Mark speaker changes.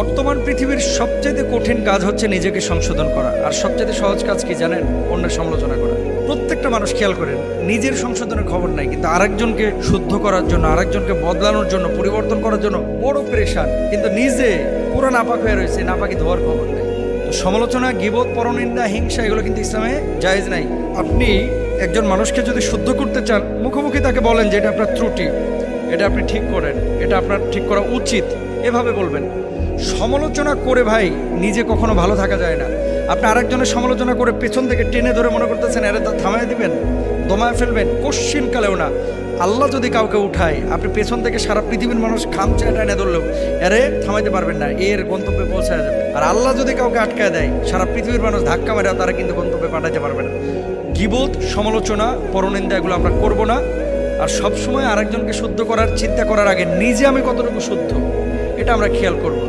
Speaker 1: বর্তমান পৃথিবীর সবচেয়ে কঠিন কাজ হচ্ছে নিজেকে সংশোধন করা, আর সবচেয়ে সহজ কাজ কি জানেন? অন্যের সমালোচনা করা। প্রত্যেকটা মানুষ খেয়াল করেন, নিজের সংশোধনের খবর নাই, কিন্তু আরেকজনকে শুদ্ধ করার জন্য, আরেকজনকে বদলানোর জন্য, পরিবর্তন করার জন্য বড় প্রেশার, কিন্তু নিজে পুরো নাপাক হয়ে রয়েছে, নাপাকি ধোয়ার খবর নেই। তো সমালোচনা, গীবত, পরনিন্দা, হিংসা এগুলো কিন্তু ইসলামে জায়েজ নাই। আপনি একজন মানুষকে যদি শুদ্ধ করতে চান, মুখোমুখি তাকে বলেন যে এটা আপনার ত্রুটি, এটা আপনি ঠিক করেন, এটা আপনার ঠিক করা উচিত, এভাবে বলবেন। সমালোচনা করে ভাই নিজে কখনো ভালো থাকা যায় না। আপনি আরেকজনের সমালোচনা করে পেছন থেকে টেনে ধরে মনে করতেছেন এরা থামায় দিবেন, দমায় ফেলবেন, কোশ্চিন কালেও না। আল্লাহ যদি কাউকে উঠায়, আপনি পেছন থেকে সারা পৃথিবীর মানুষ খামচায় টেনে ধরলেও এরে থামাইতে পারবেন না, এর গন্তব্যে পৌঁছায় যাবে। আর আল্লাহ যদি কাউকে আটকায় দেয়, সারা পৃথিবীর মানুষ ধাক্কা মেরে তারা কিন্তু গন্তব্যে পাঠাইতে পারবে না। গীবত, সমালোচনা, পরনিন্দা এগুলো আমরা করব না। আর সবসময় আরেকজনকে শুদ্ধ করার চিন্তা করার আগে নিজে আমি কতটুকু শুদ্ধ, এটা আমরা খেয়াল করব।